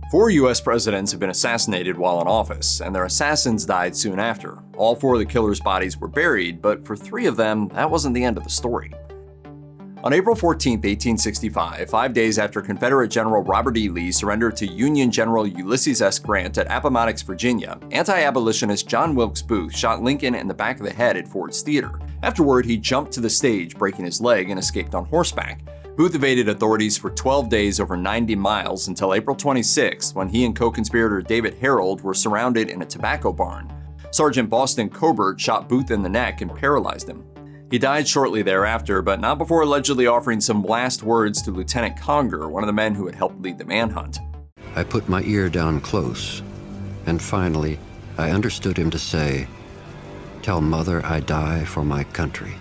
4 U.S. presidents have been assassinated while in office, and their assassins died soon after. All 4 of the killers' bodies were buried, but for 3 of them, that wasn't the end of the story. On April 14, 1865, 5 days after Confederate General Robert E. Lee surrendered to Union General Ulysses S. Grant at Appomattox, Virginia, anti-abolitionist John Wilkes Booth shot Lincoln in the back of the head at Ford's Theater. Afterward, he jumped to the stage, breaking his leg, and escaped on horseback. Booth evaded authorities for 12 days over 90 miles until April 26, when he and co-conspirator David Harold were surrounded in a tobacco barn. Sergeant Boston Cobert shot Booth in the neck and paralyzed him. He died shortly thereafter, but not before allegedly offering some last words to Lieutenant Conger, one of the men who had helped lead the manhunt. I put my ear down close, and finally, I understood him to say, "Tell Mother I die for my country."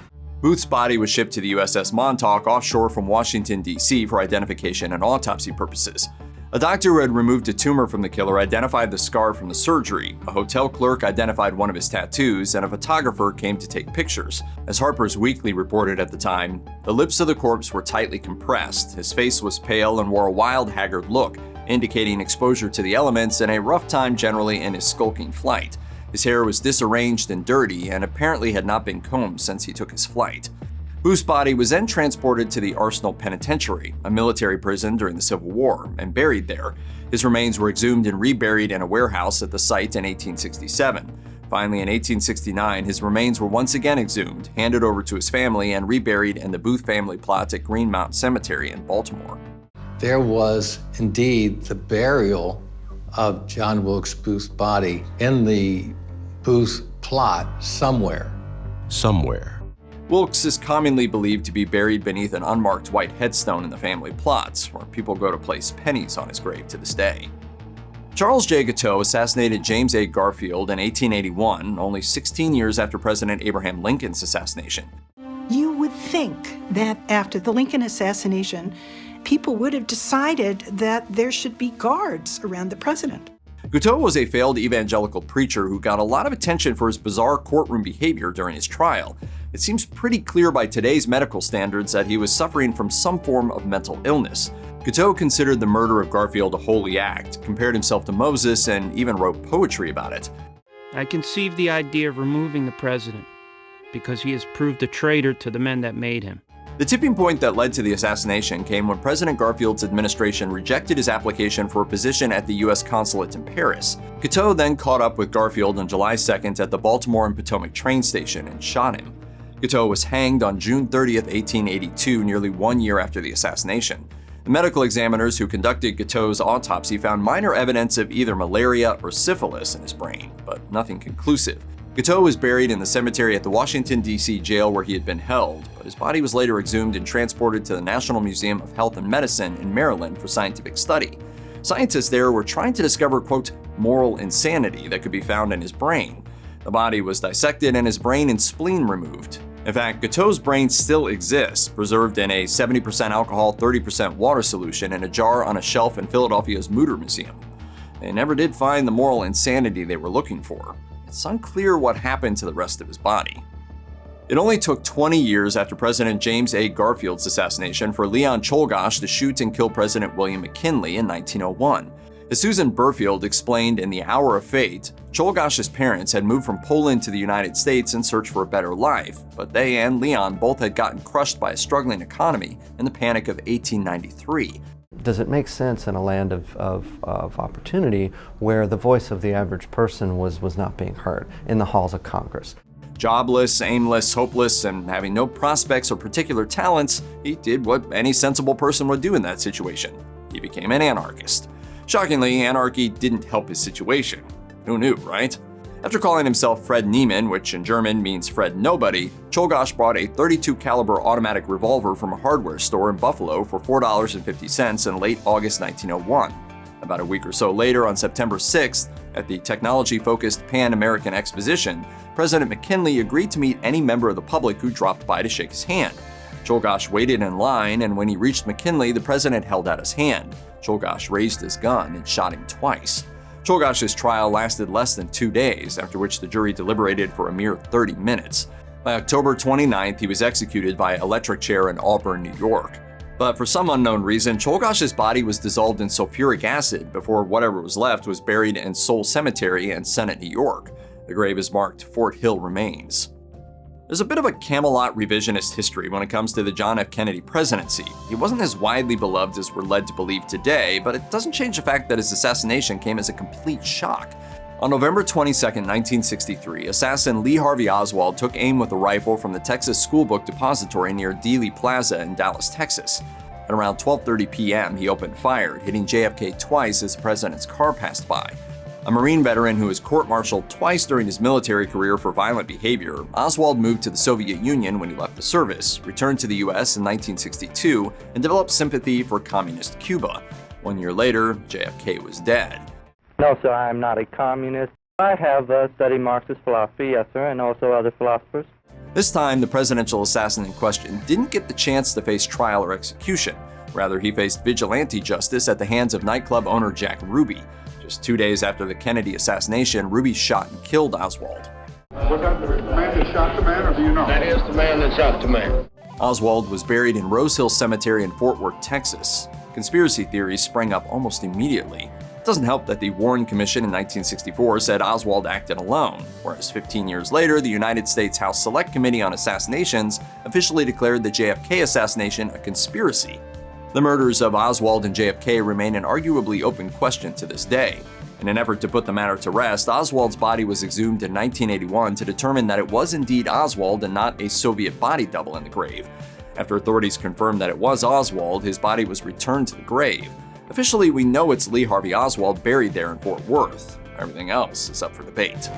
Booth's body was shipped to the USS Montauk offshore from Washington, D.C. for identification and autopsy purposes. A doctor who had removed a tumor from the killer identified the scar from the surgery, a hotel clerk identified one of his tattoos, and a photographer came to take pictures. As Harper's Weekly reported at the time, the lips of the corpse were tightly compressed, his face was pale and wore a wild, haggard look, indicating exposure to the elements and a rough time generally in his skulking flight. His hair was disarranged and dirty and apparently had not been combed since he took his flight. Booth's body was then transported to the Arsenal Penitentiary, a military prison during the Civil War, and buried there. His remains were exhumed and reburied in a warehouse at the site in 1867. Finally, in 1869, his remains were once again exhumed, handed over to his family, and reburied in the Booth family plot at Greenmount Cemetery in Baltimore. There was indeed the burial of John Wilkes Booth's body in the Booth plot somewhere. Wilkes is commonly believed to be buried beneath an unmarked white headstone in the family plots, where people go to place pennies on his grave to this day. Charles J. Guiteau assassinated James A. Garfield in 1881, only 16 years after President Abraham Lincoln's assassination. You would think that after the Lincoln assassination, people would have decided that there should be guards around the president. Guiteau was a failed evangelical preacher who got a lot of attention for his bizarre courtroom behavior during his trial. It seems pretty clear by today's medical standards that he was suffering from some form of mental illness. Guiteau considered the murder of Garfield a holy act, compared himself to Moses, and even wrote poetry about it. I conceived the idea of removing the president because he has proved a traitor to the men that made him. The tipping point that led to the assassination came when President Garfield's administration rejected his application for a position at the U.S. consulate in Paris. Guiteau then caught up with Garfield on July 2nd at the Baltimore and Potomac train station and shot him. Guiteau was hanged on June 30th, 1882, nearly 1 year after the assassination. The medical examiners who conducted Guiteau's autopsy found minor evidence of either malaria or syphilis in his brain, but nothing conclusive. Guiteau was buried in the cemetery at the Washington, D.C. jail where he had been held, but his body was later exhumed and transported to the National Museum of Health and Medicine in Maryland for scientific study. Scientists there were trying to discover, quote, moral insanity that could be found in his brain. The body was dissected and his brain and spleen removed. In fact, Guiteau's brain still exists, preserved in a 70% alcohol, 30% water solution in a jar on a shelf in Philadelphia's Mutter Museum. They never did find the moral insanity they were looking for. It's unclear what happened to the rest of his body. It only took 20 years after President James A. Garfield's assassination for Leon Czolgosz to shoot and kill President William McKinley in 1901. As Susan Burfield explained in The Hour of Fate, Czolgosz's parents had moved from Poland to the United States in search for a better life, but they and Leon both had gotten crushed by a struggling economy in the Panic of 1893. Does it make sense in a land of opportunity where the voice of the average person was not being heard in the halls of Congress? Jobless, aimless, hopeless, and having no prospects or particular talents, he did what any sensible person would do in that situation. He became an anarchist. Shockingly, anarchy didn't help his situation. Who knew, right? After calling himself Fred Niemann, which in German means Fred Nobody, Czolgosz bought a .32 caliber automatic revolver from a hardware store in Buffalo for $4.50 in late August 1901. About a week or so later, on September 6th, at the technology-focused Pan American Exposition, President McKinley agreed to meet any member of the public who dropped by to shake his hand. Czolgosz waited in line, and when he reached McKinley, the president held out his hand. Czolgosz raised his gun and shot him twice. Czolgosz's trial lasted less than 2 days, after which the jury deliberated for a mere 30 minutes. By October 29th, he was executed by electric chair in Auburn, New York. But for some unknown reason, Czolgosz's body was dissolved in sulfuric acid before whatever was left was buried in Soul Cemetery in Senate, New York. The grave is marked Fort Hill Remains. There's a bit of a Camelot revisionist history when it comes to the John F. Kennedy presidency. He wasn't as widely beloved as we're led to believe today, but it doesn't change the fact that his assassination came as a complete shock. On November 22, 1963, assassin Lee Harvey Oswald took aim with a rifle from the Texas Schoolbook Depository near Dealey Plaza in Dallas, Texas. At around 12:30 p.m., he opened fire, hitting JFK twice as the president's car passed by. A Marine veteran who was court-martialed twice during his military career for violent behavior, Oswald moved to the Soviet Union when he left the service, returned to the U.S. in 1962, and developed sympathy for communist Cuba. 1 year later, JFK was dead. No, sir, I am not a communist. I have studied Marxist philosophy, yes, sir, and also other philosophers. This time, the presidential assassin in question didn't get the chance to face trial or execution. Rather, he faced vigilante justice at the hands of nightclub owner Jack Ruby. Just 2 days after the Kennedy assassination, Ruby shot and killed Oswald. Was that the man that shot the man, or do you know? That is the man that shot the man. Oswald was buried in Rose Hill Cemetery in Fort Worth, Texas. Conspiracy theories sprang up almost immediately. It doesn't help that the Warren Commission in 1964 said Oswald acted alone, whereas 15 years later, the United States House Select Committee on Assassinations officially declared the JFK assassination a conspiracy. The murders of Oswald and JFK remain an arguably open question to this day. In an effort to put the matter to rest, Oswald's body was exhumed in 1981 to determine that it was indeed Oswald and not a Soviet body double in the grave. After authorities confirmed that it was Oswald, his body was returned to the grave. Officially, we know it's Lee Harvey Oswald buried there in Fort Worth. Everything else is up for debate.